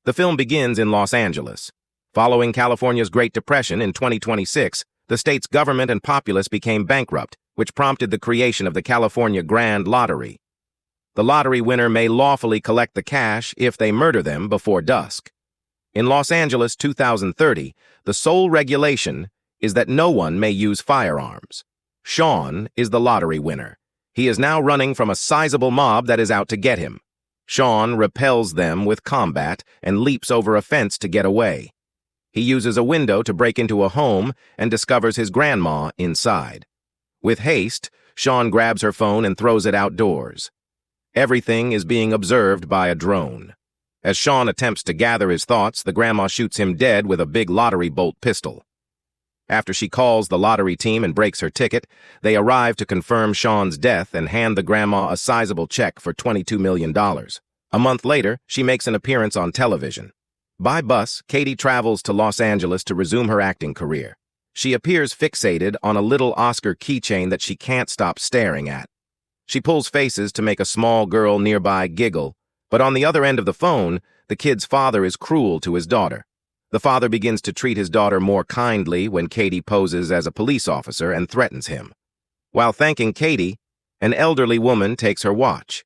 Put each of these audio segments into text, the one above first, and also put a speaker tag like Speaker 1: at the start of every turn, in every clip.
Speaker 1: The film begins in Los Angeles. Following California's Great Depression in 2026, the state's government and populace became bankrupt, which prompted the creation of the California Grand Lottery. The lottery winner may lawfully collect the cash if they murder them before dusk. In Los Angeles 2030, the sole regulation is that no one may use firearms. Sean is the lottery winner. He is now running from a sizable mob that is out to get him. Sean repels them with combat and leaps over a fence to get away. He uses a window to break into a home and discovers his grandma inside. With haste, Sean grabs her phone and throws it outdoors. Everything is being observed by a drone. As Sean attempts to gather his thoughts, the grandma shoots him dead with a big lottery bolt pistol. After she calls the lottery team and breaks her ticket, they arrive to confirm Sean's death and hand the grandma a sizable check for $22 million. A month later, she makes an appearance on television. By bus, Katie travels to Los Angeles to resume her acting career. She appears fixated on a little Oscar keychain that she can't stop staring at. She pulls faces to make a small girl nearby giggle, but on the other end of the phone, the kid's father is cruel to his daughter. The father begins to treat his daughter more kindly when Katie poses as a police officer and threatens him. While thanking Katie, an elderly woman takes her watch.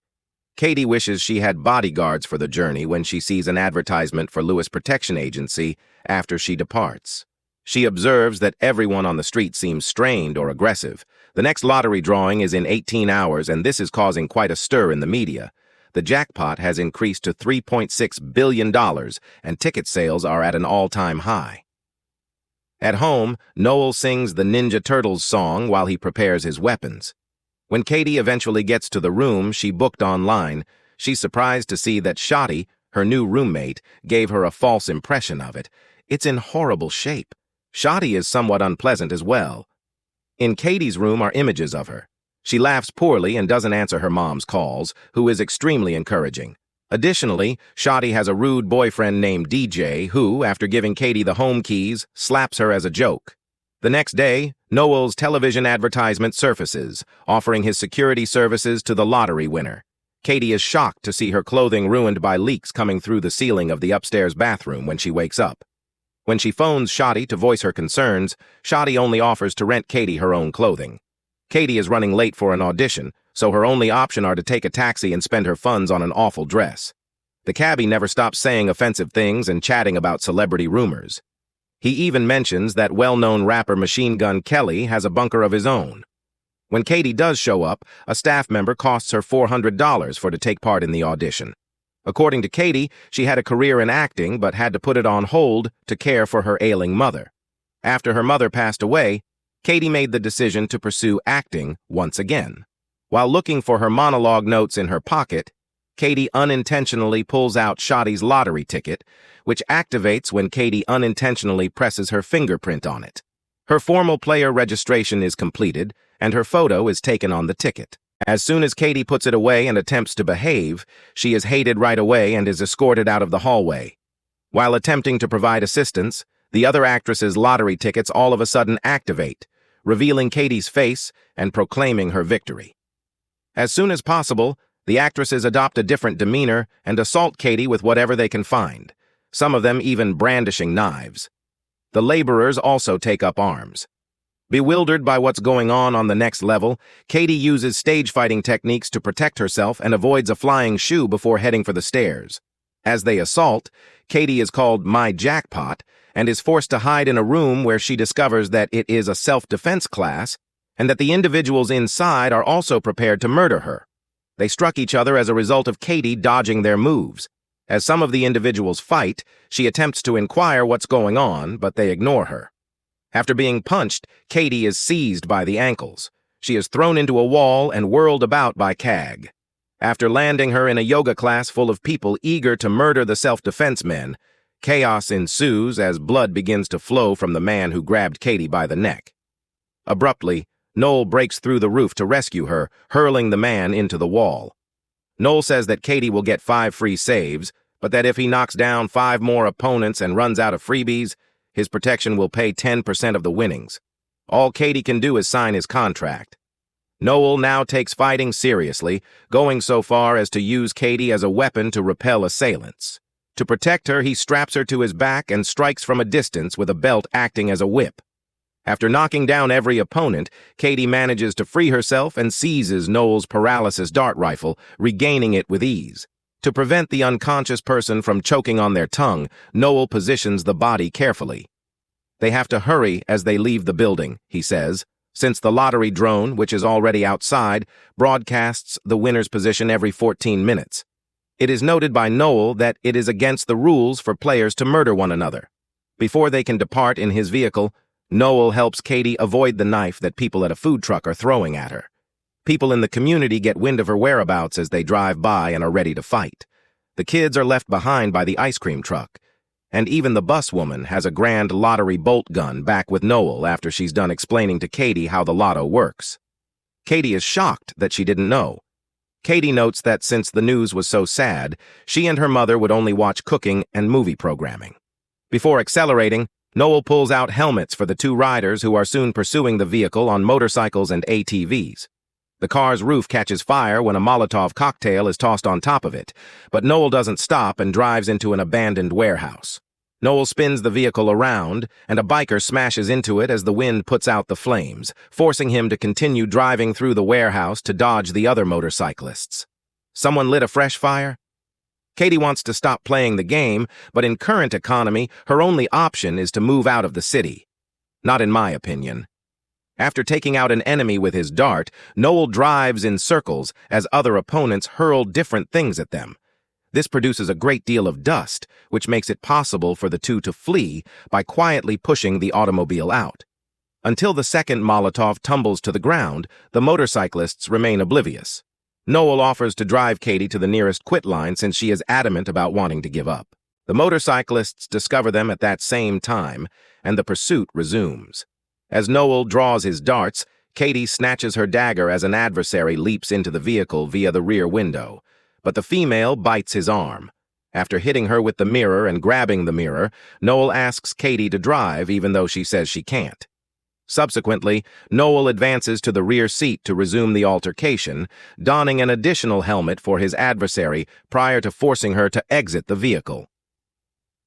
Speaker 1: Katie wishes she had bodyguards for the journey when she sees an advertisement for Lewis Protection Agency after she departs. She observes that everyone on the street seems strained or aggressive. The next lottery drawing is in 18 hours, and this is causing quite a stir in the media. The jackpot has increased to $3.6 billion, and ticket sales are at an all-time high. At home, Noel sings the Ninja Turtles song while he prepares his weapons. When Katie eventually gets to the room she booked online, she's surprised to see that Shotty, her new roommate, gave her a false impression of it. It's in horrible shape. Shotty is somewhat unpleasant as well. In Katie's room are images of her. She laughs poorly and doesn't answer her mom's calls, who is extremely encouraging. Additionally, Shotty has a rude boyfriend named DJ who, after giving Katie the home keys, slaps her as a joke. The next day, Noel's television advertisement surfaces, offering his security services to the lottery winner. Katie is shocked to see her clothing ruined by leaks coming through the ceiling of the upstairs bathroom when she wakes up. When she phones Shotty to voice her concerns, Shotty only offers to rent Katie her own clothing. Katie is running late for an audition, so her only option are to take a taxi and spend her funds on an awful dress. The cabbie never stops saying offensive things and chatting about celebrity rumors. He even mentions that well-known rapper Machine Gun Kelly has a bunker of his own. When Katie does show up, a staff member costs her $400 to take part in the audition. According to Katie, she had a career in acting but had to put it on hold to care for her ailing mother. After her mother passed away, Katie made the decision to pursue acting once again. While looking for her monologue notes in her pocket, Katie unintentionally pulls out Shotty's lottery ticket, which activates when Katie unintentionally presses her fingerprint on it. Her formal player registration is completed, and her photo is taken on the ticket. As soon as Katie puts it away and attempts to behave, she is hated right away and is escorted out of the hallway. While attempting to provide assistance, the other actress's lottery tickets all of a sudden activate, revealing Katie's face and proclaiming her victory. As soon as possible, the actresses adopt a different demeanor and assault Katie with whatever they can find, some of them even brandishing knives. The laborers also take up arms. Bewildered by what's going on the next level, Katie uses stage fighting techniques to protect herself and avoids a flying shoe before heading for the stairs. As they assault, Katie is called My Jackpot and is forced to hide in a room where she discovers that it is a self-defense class and that the individuals inside are also prepared to murder her. They struck each other as a result of Katie dodging their moves. As some of the individuals fight, she attempts to inquire what's going on, but they ignore her. After being punched, Katie is seized by the ankles. She is thrown into a wall and whirled about by CAG. After landing her in a yoga class full of people eager to murder the self-defense men, chaos ensues as blood begins to flow from the man who grabbed Katie by the neck. Abruptly, Noel breaks through the roof to rescue her, hurling the man into the wall. Noel says that Katie will get 5 free saves, but that if he knocks down 5 more opponents and runs out of freebies, his protection will pay 10% of the winnings. All Katie can do is sign his contract. Noel now takes fighting seriously, going so far as to use Katie as a weapon to repel assailants. To protect her, he straps her to his back and strikes from a distance with a belt acting as a whip. After knocking down every opponent, Katie manages to free herself and seizes Noel's paralysis dart rifle, regaining it with ease. To prevent the unconscious person from choking on their tongue, Noel positions the body carefully. They have to hurry as they leave the building, he says, since the lottery drone, which is already outside, broadcasts the winner's position every 14 minutes. It is noted by Noel that it is against the rules for players to murder one another. Before they can depart in his vehicle, Noel helps Katie avoid the knife that people at a food truck are throwing at her. People in the community get wind of her whereabouts as they drive by and are ready to fight. The kids are left behind by the ice cream truck. And even the bus woman has a grand lottery bolt gun back with Noel after she's done explaining to Katie how the lotto works. Katie is shocked that she didn't know. Katie notes that since the news was so sad, she and her mother would only watch cooking and movie programming. Before accelerating, Noel pulls out helmets for the two riders who are soon pursuing the vehicle on motorcycles and ATVs. The car's roof catches fire when a Molotov cocktail is tossed on top of it, but Noel doesn't stop and drives into an abandoned warehouse. Noel spins the vehicle around, and a biker smashes into it as the wind puts out the flames, forcing him to continue driving through the warehouse to dodge the other motorcyclists. Someone lit a fresh fire? Katie wants to stop playing the game, but in current economy, her only option is to move out of the city. Not in my opinion. After taking out an enemy with his dart, Noel drives in circles as other opponents hurl different things at them. This produces a great deal of dust, which makes it possible for the two to flee by quietly pushing the automobile out. Until the second Molotov tumbles to the ground, the motorcyclists remain oblivious. Noel offers to drive Katie to the nearest quit line since she is adamant about wanting to give up. The motorcyclists discover them at that same time, and the pursuit resumes. As Noel draws his darts, Katie snatches her dagger as an adversary leaps into the vehicle via the rear window, but the female bites his arm. After hitting her with the mirror and grabbing the mirror, Noel asks Katie to drive even though she says she can't. Subsequently, Noel advances to the rear seat to resume the altercation, donning an additional helmet for his adversary prior to forcing her to exit the vehicle.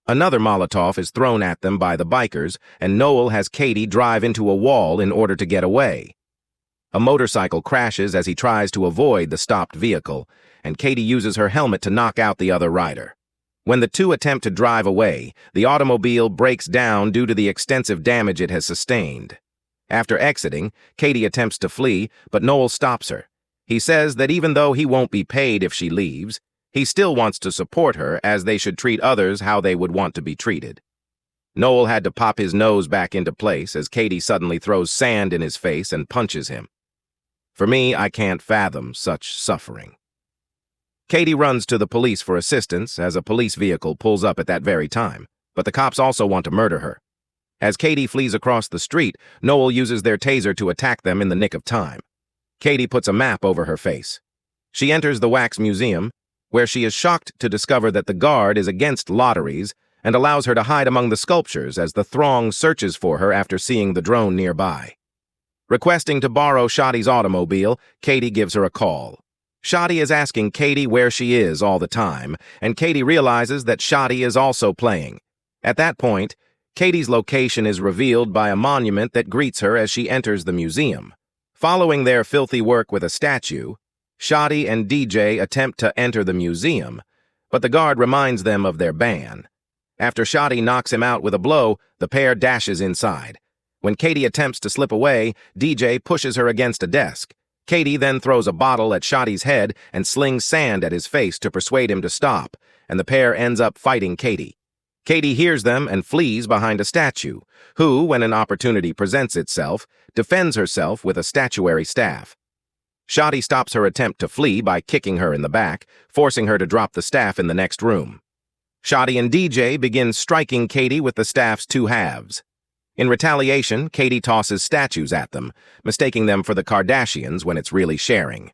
Speaker 1: Another Molotov is thrown at them by the bikers, and Noel has Katie drive into a wall in order to get away. A motorcycle crashes as he tries to avoid the stopped vehicle, and Katie uses her helmet to knock out the other rider. When the two attempt to drive away, the automobile breaks down due to the extensive damage it has sustained. After exiting, Katie attempts to flee, but Noel stops her. He says that even though he won't be paid if she leaves, he still wants to support her as they should treat others how they would want to be treated. Noel had to pop his nose back into place as Katie suddenly throws sand in his face and punches him. For me, I can't fathom such suffering. Katie runs to the police for assistance as a police vehicle pulls up at that very time, but the cops also want to murder her. As Katie flees across the street, Noel uses their taser to attack them in the nick of time. Katie puts a map over her face. She enters the wax museum, where she is shocked to discover that the guard is against lotteries and allows her to hide among the sculptures as the throng searches for her after seeing the drone nearby. Requesting to borrow Shadi's automobile, Katie gives her a call. Shadi is asking Katie where she is all the time, and Katie realizes that Shadi is also playing. At that point, Katie's location is revealed by a monument that greets her as she enters the museum. Following their filthy work with a statue, Shadi and DJ attempt to enter the museum, but the guard reminds them of their ban. After Shadi knocks him out with a blow, the pair dashes inside. When Katie attempts to slip away, DJ pushes her against a desk. Katie then throws a bottle at Shadi's head and slings sand at his face to persuade him to stop, and the pair ends up fighting Katie. Katie hears them and flees behind a statue, who, when an opportunity presents itself, defends herself with a statuary staff. Shadi stops her attempt to flee by kicking her in the back, forcing her to drop the staff in the next room. Shadi and DJ begin striking Katie with the staff's two halves. In retaliation, Katie tosses statues at them, mistaking them for the Kardashians when it's really sharing.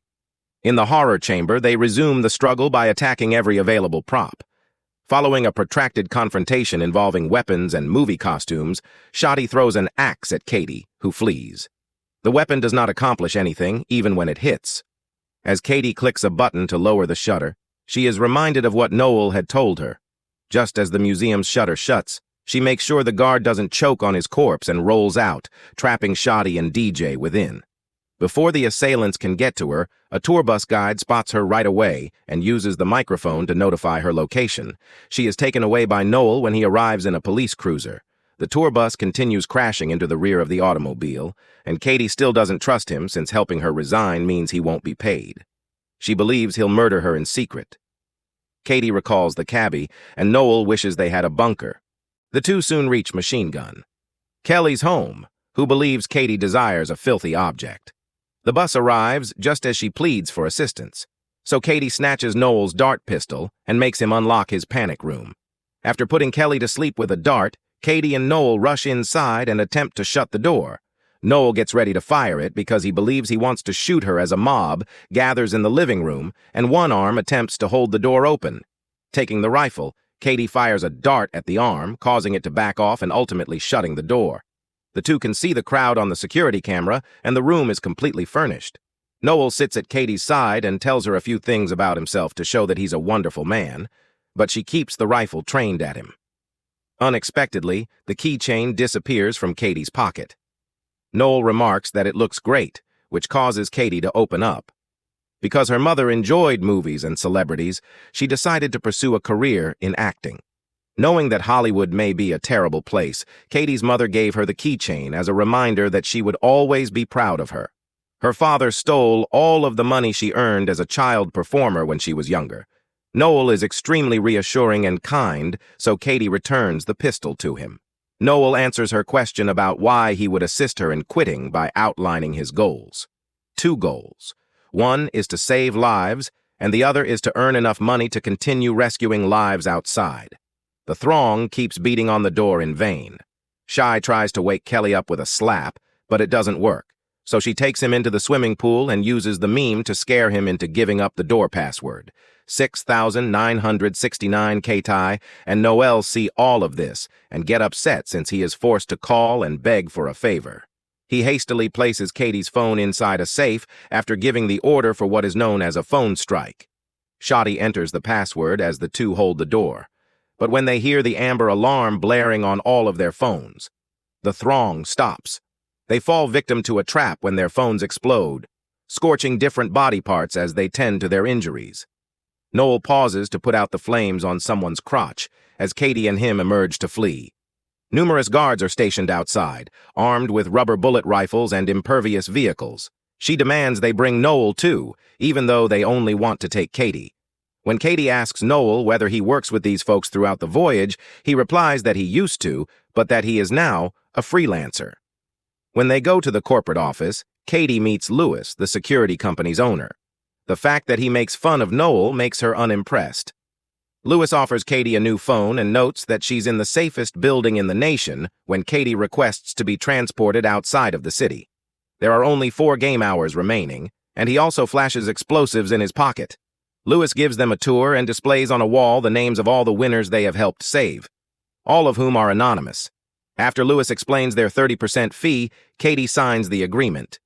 Speaker 1: In the horror chamber, they resume the struggle by attacking every available prop. Following a protracted confrontation involving weapons and movie costumes, Shadi throws an axe at Katie, who flees. The weapon does not accomplish anything, even when it hits. As Katie clicks a button to lower the shutter, she is reminded of what Noel had told her. Just as the museum's shutter shuts, she makes sure the guard doesn't choke on his corpse and rolls out, trapping Shotty and DJ within. Before the assailants can get to her, a tour bus guide spots her right away and uses the microphone to notify her location. She is taken away by Noel when he arrives in a police cruiser. The tour bus continues crashing into the rear of the automobile, and Katie still doesn't trust him since helping her resign means he won't be paid. She believes he'll murder her in secret. Katie recalls the cabbie, and Noel wishes they had a bunker. The two soon reach Machine Gun, Kelly's home, who believes Katie desires a filthy object. The bus arrives just as she pleads for assistance, so Katie snatches Noel's dart pistol and makes him unlock his panic room. After putting Kelly to sleep with a dart, Katie and Noel rush inside and attempt to shut the door. Noel gets ready to fire it because he believes he wants to shoot her as a mob gathers in the living room, and one arm attempts to hold the door open. Taking the rifle, Katie fires a dart at the arm, causing it to back off and ultimately shutting the door. The two can see the crowd on the security camera, and the room is completely furnished. Noel sits at Katie's side and tells her a few things about himself to show that he's a wonderful man, but she keeps the rifle trained at him. Unexpectedly, the keychain disappears from Katie's pocket. Noel remarks that it looks great, which causes Katie to open up. Because her mother enjoyed movies and celebrities, she decided to pursue a career in acting. Knowing that Hollywood may be a terrible place, Katie's mother gave her the keychain as a reminder that she would always be proud of her. Her father stole all of the money she earned as a child performer when she was younger. Noel is extremely reassuring and kind, so Katie returns the pistol to him. Noel answers her question about why he would assist her in quitting by outlining his goals. 2 goals. One is to save lives, and the other is to earn enough money to continue rescuing lives outside. The throng keeps beating on the door in vain. Shy tries to wake Kelly up with a slap, but it doesn't work, so she takes him into the swimming pool and uses the meme to scare him into giving up the door password. 6,969 Katie and Noel see all of this and get upset since he is forced to call and beg for a favor. He hastily places Katie's phone inside a safe after giving the order for what is known as a phone strike. Shotty enters the password as the two hold the door. But when they hear the amber alarm blaring on all of their phones, the throng stops. They fall victim to a trap when their phones explode, scorching different body parts as they tend to their injuries. Noel pauses to put out the flames on someone's crotch as Katie and him emerge to flee. Numerous guards are stationed outside, armed with rubber bullet rifles and impervious vehicles. She demands they bring Noel too, even though they only want to take Katie. When Katie asks Noel whether he works with these folks throughout the voyage, he replies that he used to, but that he is now a freelancer. When they go to the corporate office, Katie meets Lewis, the security company's owner. The fact that he makes fun of Noel makes her unimpressed. Lewis offers Katie a new phone and notes that she's in the safest building in the nation when Katie requests to be transported outside of the city. There are only 4 game hours remaining, and he also flashes explosives in his pocket. Lewis gives them a tour and displays on a wall the names of all the winners they have helped save, all of whom are anonymous. After Lewis explains their 30% fee, Katie signs the agreement.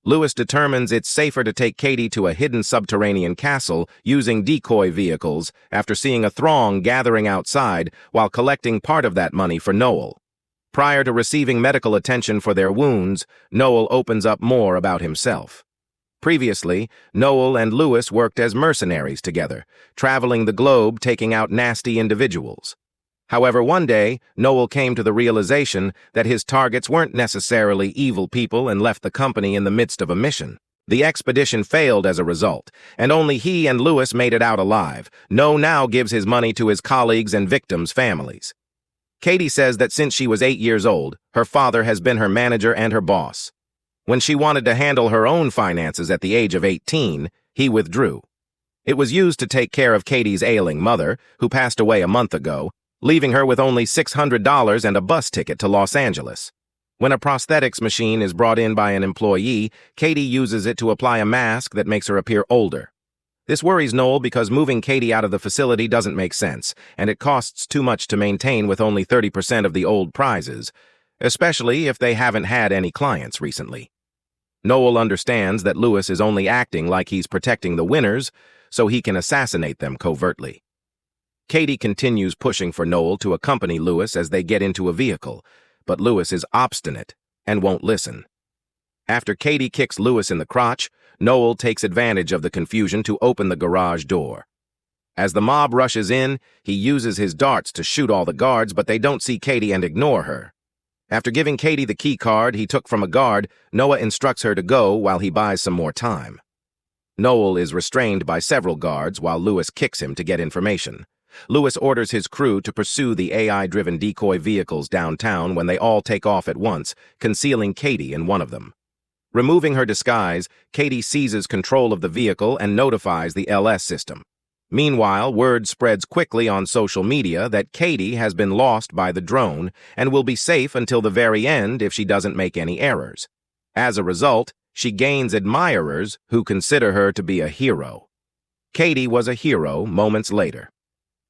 Speaker 1: Lewis determines it's safer to take Katie to a hidden subterranean castle using decoy vehicles after seeing a throng gathering outside while collecting part of that money for Noel. Prior to receiving medical attention for their wounds, Noel opens up more about himself. Previously, Noel and Lewis worked as mercenaries together, traveling the globe taking out nasty individuals. However, one day, Noel came to the realization that his targets weren't necessarily evil people and left the company in the midst of a mission. The expedition failed as a result, and only he and Lewis made it out alive. No now gives his money to his colleagues and victims' families. Katie says that since she was 8 years old, her father has been her manager and her boss. When she wanted to handle her own finances at the age of 18, he withdrew. It was used to take care of Katie's ailing mother, who passed away a month ago, leaving her with only $600 and a bus ticket to Los Angeles. When a prosthetics machine is brought in by an employee, Katie uses it to apply a mask that makes her appear older. This worries Noel because moving Katie out of the facility doesn't make sense, and it costs too much to maintain with only 30% of the old prizes, especially if they haven't had any clients recently. Noel understands that Lewis is only acting like he's protecting the winners so he can assassinate them covertly. Katie continues pushing for Noel to accompany Lewis as they get into a vehicle, but Lewis is obstinate and won't listen. After Katie kicks Lewis in the crotch, Noel takes advantage of the confusion to open the garage door. As the mob rushes in, he uses his darts to shoot all the guards, but they don't see Katie and ignore her. After giving Katie the key card he took from a guard, Noah instructs her to go while he buys some more time. Noel is restrained by several guards while Lewis kicks him to get information. Lewis orders his crew to pursue the AI-driven decoy vehicles downtown when they all take off at once, concealing Katie in one of them. Removing her disguise, Katie seizes control of the vehicle and notifies the LS system. Meanwhile, word spreads quickly on social media that Katie has been lost by the drone and will be safe until the very end if she doesn't make any errors. As a result, she gains admirers who consider her to be a hero. Katie was a hero moments later.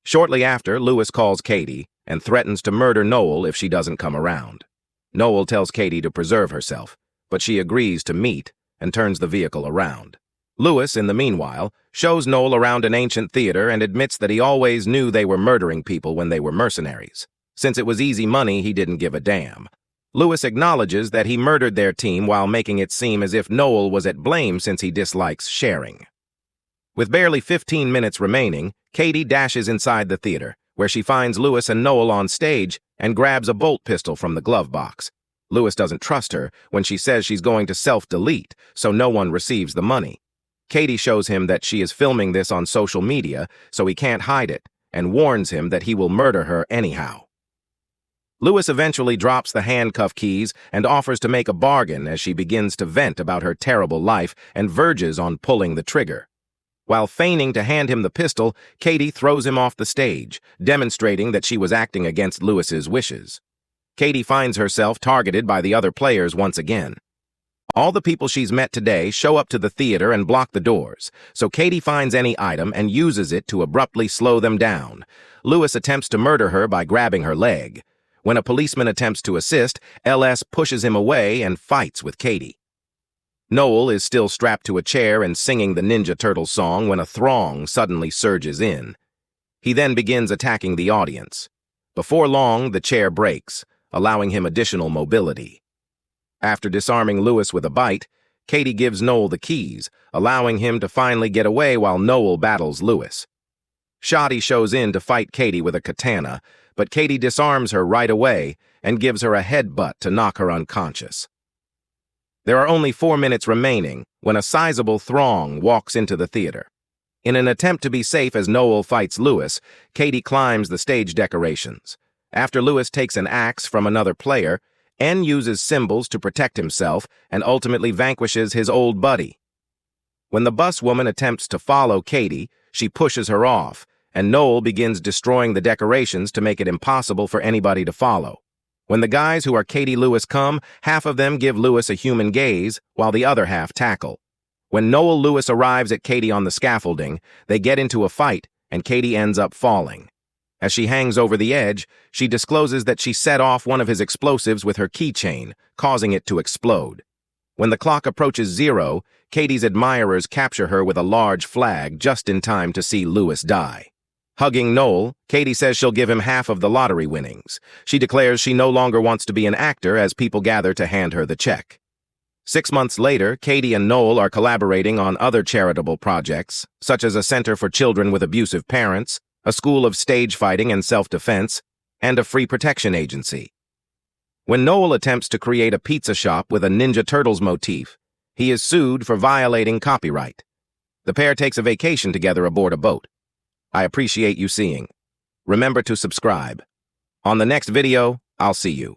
Speaker 1: Shortly after, Lewis calls Katie and threatens to murder Noel if she doesn't come around. Noel tells Katie to preserve herself, but she agrees to meet and turns the vehicle around. Lewis, in the meanwhile, shows Noel around an ancient theater and admits that he always knew they were murdering people when they were mercenaries. Since it was easy money, he didn't give a damn. Lewis acknowledges that he murdered their team while making it seem as if Noel was at blame since he dislikes sharing. With barely 15 minutes remaining, Katie dashes inside the theater, where she finds Lewis and Noel on stage and grabs a bolt pistol from the glove box. Lewis doesn't trust her when she says she's going to self-delete, so no one receives the money. Katie shows him that she is filming this on social media, so he can't hide it, and warns him that he will murder her anyhow. Lewis eventually drops the handcuff keys and offers to make a bargain as she begins to vent about her terrible life and verges on pulling the trigger. While feigning to hand him the pistol, Katie throws him off the stage, demonstrating that she was acting against Lewis's wishes. Katie finds herself targeted by the other players once again. All the people she's met today show up to the theater and block the doors, so Katie finds any item and uses it to abruptly slow them down. Lewis attempts to murder her by grabbing her leg. When a policeman attempts to assist, LS pushes him away and fights with Katie. Noel is still strapped to a chair and singing the Ninja Turtles song when a throng suddenly surges in. He then begins attacking the audience. Before long, the chair breaks, allowing him additional mobility. After disarming Lewis with a bite, Katie gives Noel the keys, allowing him to finally get away while Noel battles Lewis. Shoddy shows in to fight Katie with a katana, but Katie disarms her right away and gives her a headbutt to knock her unconscious. There are only 4 minutes remaining when a sizable throng walks into the theater. In an attempt to be safe as Noel fights Lewis, Katie climbs the stage decorations. After Lewis takes an axe from another player, N uses symbols to protect himself and ultimately vanquishes his old buddy. When the bus woman attempts to follow Katie, she pushes her off, and Noel begins destroying the decorations to make it impossible for anybody to follow. When the guys who are Katie Lewis come, half of them give Lewis a human gaze, while the other half tackle. When Noel Lewis arrives at Katie on the scaffolding, they get into a fight, and Katie ends up falling. As she hangs over the edge, she discloses that she set off one of his explosives with her keychain, causing it to explode. When the clock approaches 0, Katie's admirers capture her with a large flag just in time to see Lewis die. Hugging Noel, Katie says she'll give him half of the lottery winnings. She declares she no longer wants to be an actor as people gather to hand her the check. 6 months later, Katie and Noel are collaborating on other charitable projects, such as a center for children with abusive parents, a school of stage fighting and self-defense, and a free protection agency. When Noel attempts to create a pizza shop with a Ninja Turtles motif, he is sued for violating copyright. The pair takes a vacation together aboard a boat. I appreciate you seeing. Remember to subscribe. On the next video, I'll see you.